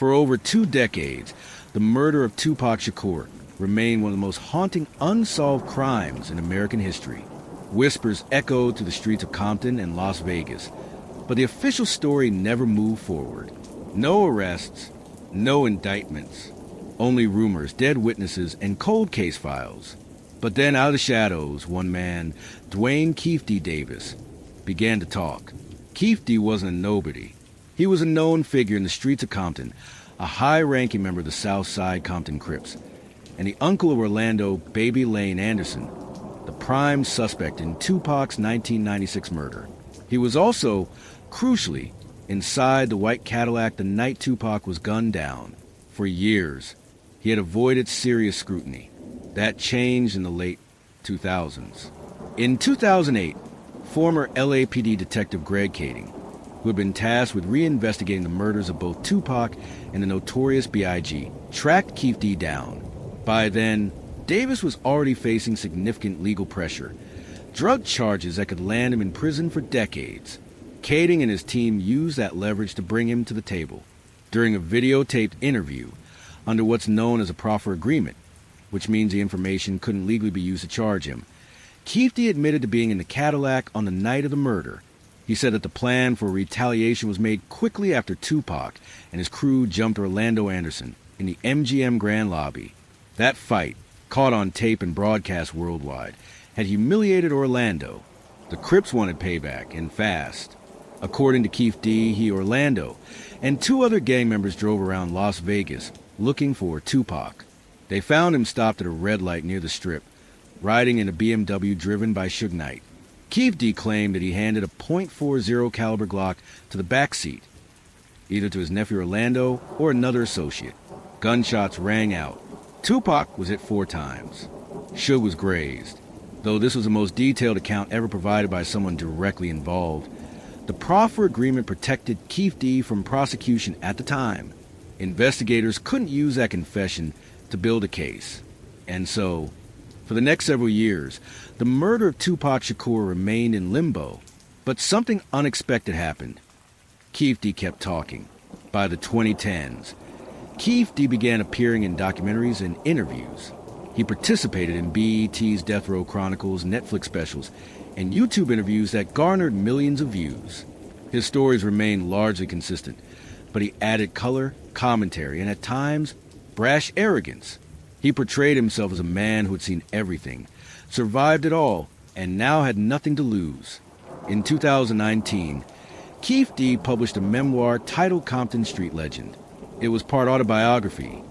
For over 2 decades, the murder of Tupac Shakur remained one of the most haunting unsolved crimes in American history. Whispers echoed through the streets of Compton and Las Vegas, but the official story never moved forward. No arrests, no indictments, only rumors, dead witnesses, and cold case files. But then out of the shadows, one man, Dwayne Keefe D. Davis, began to talk. Keefe D. wasn't a nobody. He was a known figure in the streets of Compton, a high-ranking member of the South Side Compton Crips, and the uncle of Orlando Baby Lane Anderson, the prime suspect in Tupac's 1996 murder. He was also, crucially, inside the white Cadillac the night Tupac was gunned down. For years, he had avoided serious scrutiny. That changed in the late 2000s. In 2008, former LAPD detective Greg Kading, who had been tasked with reinvestigating the murders of both Tupac and the notorious B.I.G., tracked Keefe D down. By then, Davis was already facing significant legal pressure, drug charges that could land him in prison for decades. Kading and his team used that leverage to bring him to the table. During a videotaped interview, under what's known as a proffer agreement, which means the information couldn't legally be used to charge him, Keefe D admitted to being in the Cadillac on the night of the murder. He said that the plan for retaliation was made quickly after Tupac and his crew jumped Orlando Anderson in the MGM Grand Lobby. That fight, caught on tape and broadcast worldwide, had humiliated Orlando. The Crips wanted payback, and fast. According to Keefe D, Orlando, and 2 other gang members drove around Las Vegas looking for Tupac. They found him stopped at a red light near the Strip, riding in a BMW driven by Suge Knight. Keefe D claimed that he handed a .40 caliber Glock to the back seat, either to his nephew Orlando or another associate. Gunshots rang out. Tupac was hit 4 times. Suge was grazed. Though this was the most detailed account ever provided by someone directly involved, the proffer agreement protected Keefe D from prosecution at the time. Investigators couldn't use that confession to build a case. And so, for the next several years, the murder of Tupac Shakur remained in limbo. But something unexpected happened. Keefe D kept talking. By the 2010s, Keefe D began appearing in documentaries and interviews. He participated in BET's Death Row Chronicles Netflix specials and YouTube interviews that garnered millions of views. His stories remained largely consistent, but he added color, commentary, and at times, brash arrogance. He portrayed himself as a man who had seen everything, survived it all, and now had nothing to lose. In 2019, Keefe D published a memoir titled Compton Street Legend. It was part autobiography,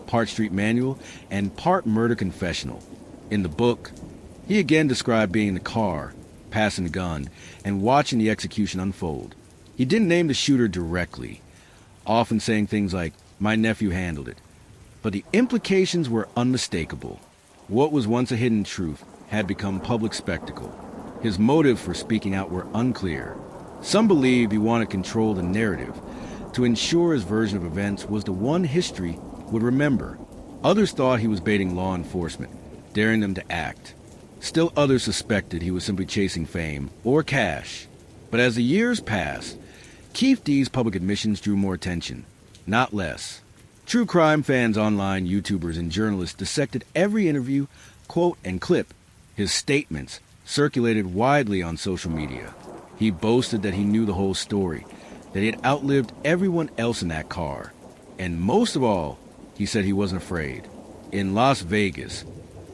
part street manual, and part murder confessional. In the book, he again described being in the car, passing the gun, and watching the execution unfold. He didn't name the shooter directly, often saying things like, "My nephew handled it." But the implications were unmistakable. What was once a hidden truth had become public spectacle. His motives for speaking out were unclear. Some believed he wanted to control the narrative, to ensure his version of events was the one history would remember. Others thought he was baiting law enforcement, daring them to act. Still others suspected he was simply chasing fame or cash. But as the years passed, Keefe D's public admissions drew more attention, not less. True crime fans online, YouTubers, and journalists dissected every interview, quote, and clip. His statements circulated widely on social media. He boasted that he knew the whole story, that he had outlived everyone else in that car. And most of all, he said he wasn't afraid. In Las Vegas,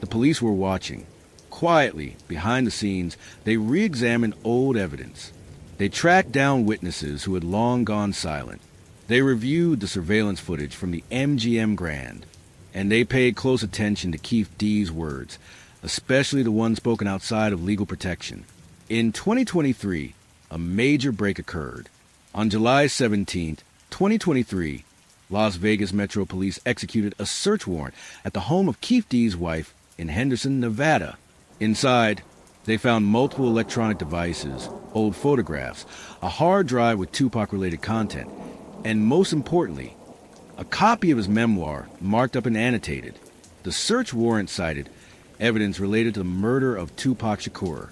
the police were watching. Quietly, behind the scenes, they re-examined old evidence. They tracked down witnesses who had long gone silent. They reviewed the surveillance footage from the MGM Grand, and they paid close attention to Keefe D's words, especially the ones spoken outside of legal protection. In 2023, a major break occurred. On July 17, 2023, Las Vegas Metro Police executed a search warrant at the home of Keefe D's wife in Henderson, Nevada. Inside, they found multiple electronic devices, old photographs, a hard drive with Tupac-related content, and most importantly, a copy of his memoir marked up and annotated. The search warrant cited evidence related to the murder of Tupac Shakur.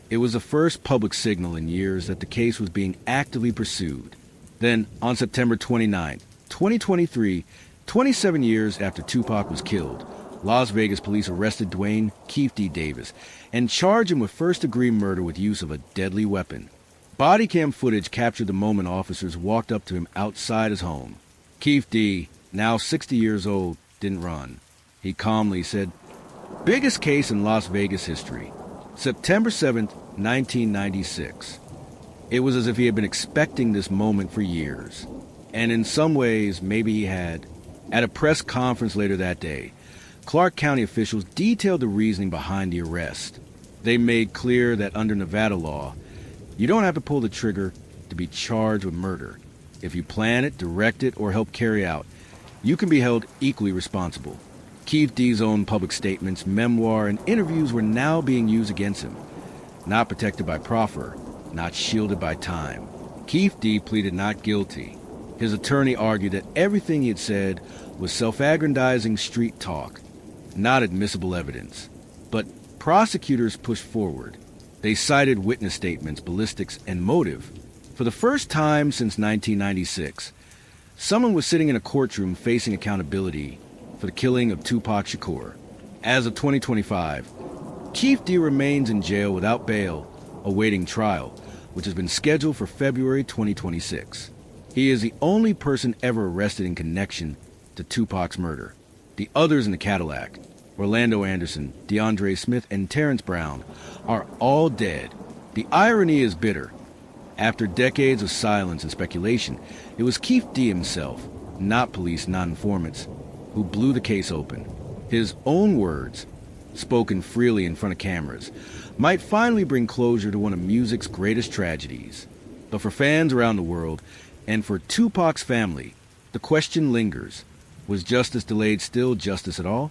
It was the first public signal in years that the case was being actively pursued. Then, on September 29th, 2023, 27 years after Tupac was killed, Las Vegas police arrested Dwayne Keefe D. Davis and charged him with first-degree murder with use of a deadly weapon. Body cam footage captured the moment officers walked up to him outside his home. Keefe D., now 60 years old, didn't run. He calmly said, "Biggest case in Las Vegas history. September 7th, 1996. It was as if he had been expecting this moment for years. And in some ways, maybe he had." At a press conference later that day, Clark County officials detailed the reasoning behind the arrest. They made clear that under Nevada law, you don't have to pull the trigger to be charged with murder. If you plan it, direct it, or help carry out, you can be held equally responsible. Keefe D's own public statements, memoir, and interviews were now being used against him. Not protected by proffer, not shielded by time. Keefe D pleaded not guilty. His attorney argued that everything he had said was self-aggrandizing street talk, not admissible evidence. But prosecutors pushed forward. They cited witness statements, ballistics, and motive. For the first time since 1996, someone was sitting in a courtroom facing accountability for the killing of Tupac Shakur. As of 2025, Keefe D remains in jail without bail, awaiting trial, which has been scheduled for February 2026. He is the only person ever arrested in connection to Tupac's murder. The others in the Cadillac, Orlando Anderson, DeAndre Smith, and Terrence Brown, are all dead. The irony is bitter. After decades of silence and speculation, it was Keefe D himself, not police, not informants, who blew the case open. His own words, spoken freely in front of cameras, might finally bring closure to one of music's greatest tragedies. But for fans around the world, and for Tupac's family, the question lingers. Was justice delayed still justice at all?